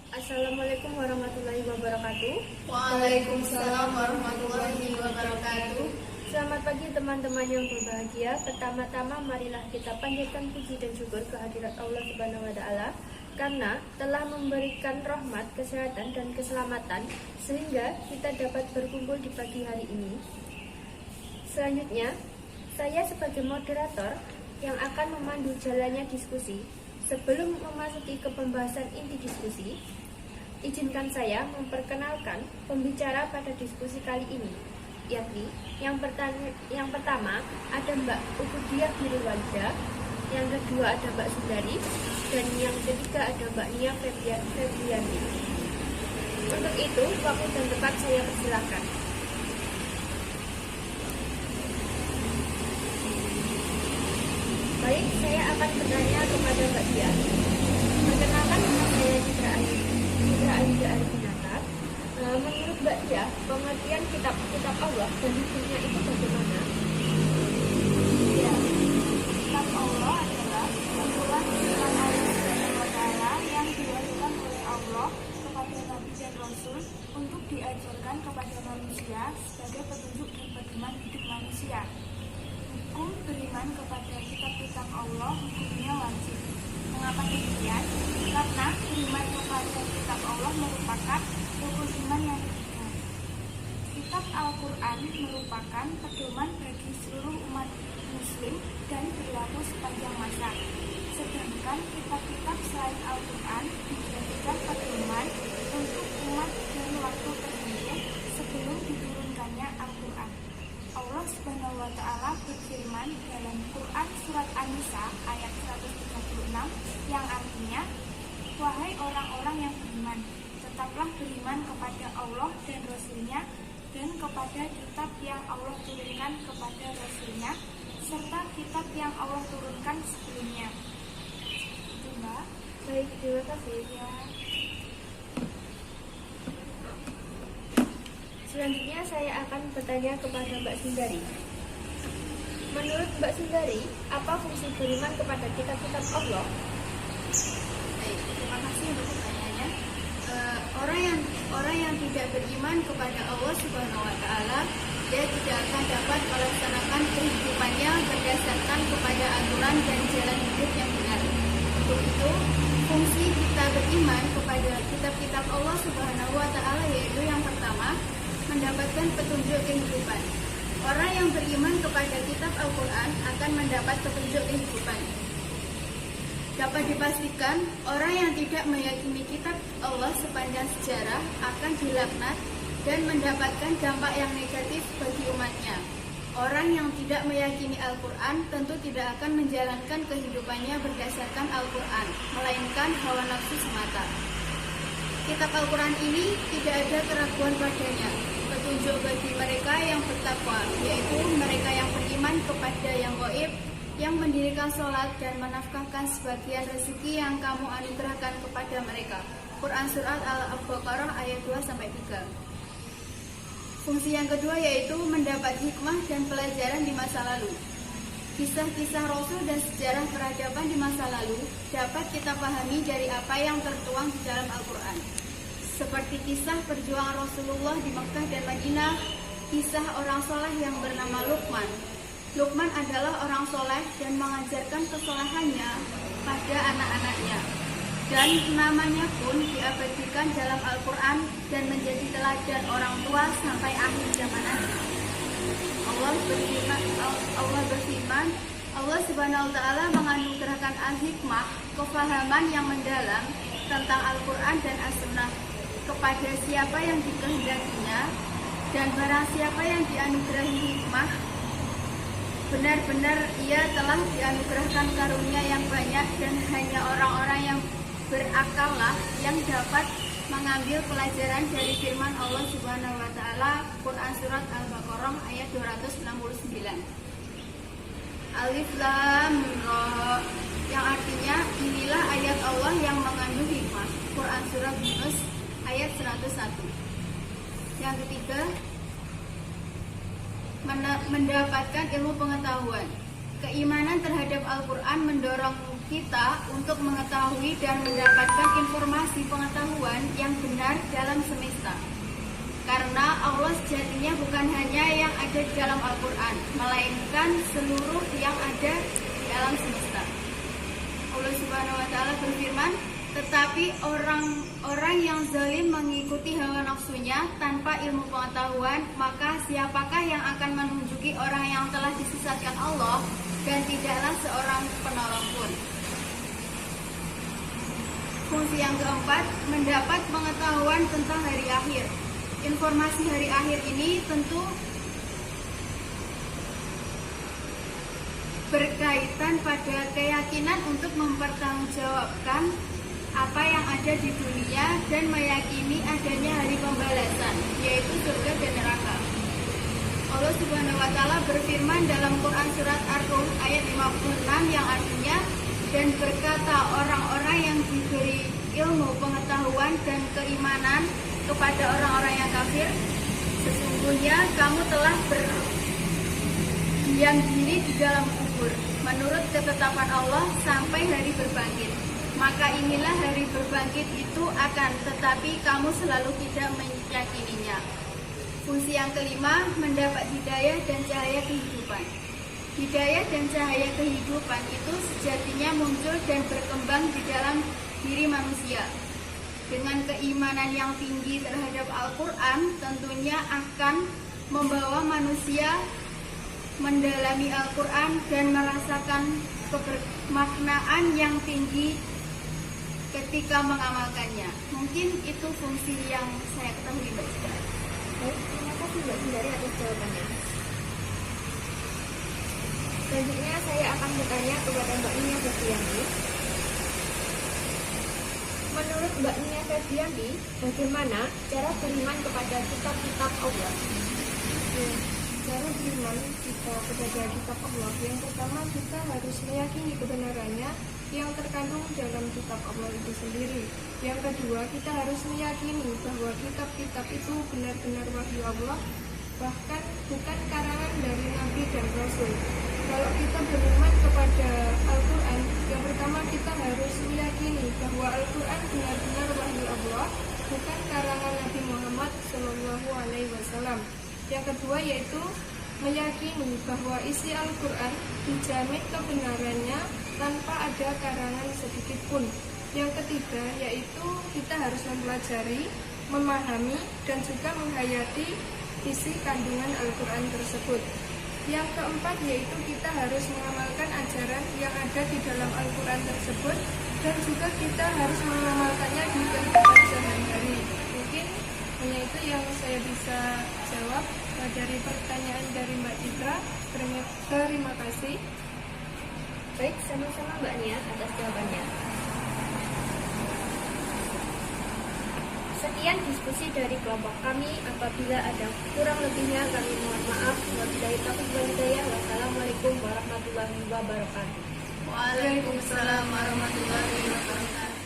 Assalamualaikum warahmatullahi wabarakatuh. Waalaikumsalam warahmatullahi wabarakatuh. Selamat pagi teman-teman yang berbahagia. Pertama-tama marilah kita panjatkan puji dan syukur kehadirat Allah Subhanahu wa taala karena telah memberikan rahmat, kesehatan dan keselamatan sehingga kita dapat berkumpul di pagi hari ini. Selanjutnya, saya sebagai moderator yang akan memandu jalannya diskusi. Sebelum memasuki ke pembahasan inti diskusi, izinkan saya memperkenalkan pembicara pada diskusi kali ini, yakni yang pertama ada Mbak Ubudiah Birulwalida, yang kedua ada Mbak Sundari, dan yang ketiga ada Mbak Nia Febrianti. Untuk itu, waktu dan tempat saya persilahkan. Baik, saya akan bertanya kepada Mbak Dia. Perkenalkan, nama saya Citra Aida Arifinatar. Menurut Mbak Dia, pengertian kitab Allah dan hukumnya itu bagaimana? Ya, kitab Allah adalah kumpulan firman Allah Subhanahu wa taala yang diwahyukan oleh Allah kepada Nabi dan Rasul untuk diajarkan kepada manusia sebagai petunjuk dan pedoman hidup manusia. Hukum beriman kepada kitab-kitab Allah hukumnya wajib. Mengapa demikian? Karena beriman kepada kitab Allah merupakan rukun iman yang ketiga. Kitab Al-Quran merupakan pedoman bagi seluruh umat muslim dan berlaku sepanjang masa. Sedangkan kitab-kitab selain Al-Quran dijadikan pedoman untuk umat dan waktu tertentu sebelum diturunkannya Al-Quran. Allah Subhanahu wa taala berfirman dalam Quran surat An-Nisa ayat 136 yang artinya, wahai orang-orang yang beriman, tetaplah beriman kepada Allah dan Rasul-Nya dan kepada kitab yang Allah turunkan kepada Rasul-Nya serta kitab yang Allah turunkan sebelumnya. Itu Mbak. Baik, terima kasih. Ya. Selanjutnya saya akan bertanya kepada Mbak Sundari. Menurut Mbak Sundari, apa fungsi beriman kepada kitab-kitab Allah? Baik, terima kasih untuk pertanyaannya. Orang yang tidak beriman kepada Allah Subhanahu wa taala, dia tidak akan dapat melaksanakan kehidupannya berdasarkan kepada aturan dan jalan hidup yang benar. Untuk itu, fungsi kita beriman kepada kitab-kitab Allah Subhanahu wa taala yaitu yang pertama, mendapatkan petunjuk kehidupan. Orang yang beriman kepada kitab Al-Quran akan mendapat petunjuk kehidupan. Dapat dipastikan, orang yang tidak meyakini kitab Allah sepanjang sejarah akan dilaknat dan mendapatkan dampak yang negatif bagi umatnya. Orang yang tidak meyakini Al-Quran tentu tidak akan menjalankan kehidupannya berdasarkan Al-Quran, melainkan hawa nafsu semata. Kitab Al-Quran ini tidak ada keraguan padanya, petunjuk bagi mereka yang bertakwa, yaitu mereka yang beriman kepada yang gaib, yang mendirikan sholat dan menafkahkan sebagian rezeki yang kamu anugerahkan kepada mereka. Quran Surat Al-Baqarah ayat 2-3. Fungsi yang kedua yaitu mendapat hikmah dan pelajaran di masa lalu. Kisah-kisah Rasul dan sejarah peradaban di masa lalu dapat kita pahami dari apa yang tertuang di dalam Al-Quran. Seperti kisah perjuangan Rasulullah di Makkah dan Madinah, kisah orang soleh yang bernama Luqman. Luqman adalah orang soleh dan mengajarkan kesolahannya pada anak-anaknya. Dan namanya pun diabadikan dalam Al-Quran dan menjadi teladan orang tua sampai akhir zaman nanti. Allah berfirman, Allah Subhanahu wa taala menganugerahkan al-hikmah, kefahaman yang mendalam tentang Al-Quran dan As-Sunnah kepada siapa yang dikehendakinya, dan barang siapa yang dianugerahi hikmah, benar-benar ia telah dianugerahkan karunia yang banyak dan hanya orang-orang yang berakallah yang dapat mengambil pelajaran dari firman Allah Subhanahu wa taala Quran surat Al-Baqarah ayat 269. Alif Lam Ra, yang artinya inilah ayat Allah yang mengandung hikmah. Quran surat Yunus ayat 101. Yang ketiga, mendapatkan ilmu pengetahuan. Keimanan terhadap Al-Quran mendorong kita untuk mengetahui dan mendapatkan informasi pengetahuan yang benar dalam semesta. Karena Allah sejatinya bukan hanya yang ada di dalam Al-Quran, melainkan seluruh yang ada di alam semesta. Allah Subhanahu wa Ta'ala berfirman, tetapi orang-orang yang zalim mengikuti hawa nafsunya tanpa ilmu pengetahuan, maka siapakah yang akan menunjuki orang yang telah disesatkan Allah, dan tidaklah seorang penolong pun. Fungsi yang keempat, mendapat pengetahuan tentang hari akhir. Informasi hari akhir ini tentu berkaitan pada keyakinan untuk mempertanggungjawabkan apa yang ada di dunia dan meyakini adanya hari pembalasan, yaitu surga dan neraka. Allah Subhanahu wa Ta'ala berfirman dalam Quran surat Ar-Rum ayat 56 yang artinya, dan berkata orang-orang yang diberi ilmu pengetahuan dan keimanan kepada orang-orang yang kafir, sesungguhnya kamu telah berdiam diri di dalam kubur menurut ketetapan Allah sampai hari berbangkit. Maka inilah hari berbangkit itu akan, tetapi kamu selalu tidak meyakininya. Fungsi yang kelima, mendapat hidayah dan cahaya kehidupan. Hidayah dan cahaya kehidupan itu sejatinya muncul dan berkembang di dalam diri manusia. Dengan keimanan yang tinggi terhadap Al-Quran, tentunya akan membawa manusia mendalami Al-Quran dan merasakan kebermaknaan yang tinggi ketika mengamalkannya. Mungkin itu fungsi yang saya ketahui, Mbak Citra. Baik, terima kasih Mbak Hindari atas jawabannya. Selanjutnya saya akan bertanya kepada Mbak Nia Febrianti. Menurut Mbak Nia Febrianti, bagaimana cara beriman kepada kitab-kitab Allah? Cara beriman kita kepada kitab Allah, yang pertama kita harus meyakini kebenarannya yang terkandung dalam kitab Allah itu sendiri. Yang kedua, kita harus meyakini bahwa kitab-kitab itu benar-benar wahyu Allah, bahkan bukan karangan dari Nabi dan Rasul. Kalau kita beriman kepada Al-Quran, yang pertama kita harus meyakini bahwa Al-Quran benar-benar wahyu Allah, bukan karangan Nabi Muhammad SAW. Yang kedua yaitu meyakini bahwa isi Al-Quran dijamin kebenarannya tanpa ada karangan sedikit pun. Yang ketiga yaitu kita harus mempelajari, memahami, dan juga menghayati isi kandungan Al-Quran tersebut. Yang keempat yaitu kita harus mengamalkan ajaran yang ada di dalam Al-Quran tersebut, dan juga kita harus mengamalkannya di kehidupan sehari-hari. Mungkin hanya itu yang saya bisa jawab dari pertanyaan dari Mbak Citra. Terima kasih. Baik, sama-sama Mbak Nia atas jawabannya. Sekian diskusi dari kelompok kami. Apabila ada kurang lebihnya kami mohon maaf. Wabillahi taufiq wal hidayah. Wassalamualaikum warahmatullahi wabarakatuh. Waalaikumsalam warahmatullahi wabarakatuh.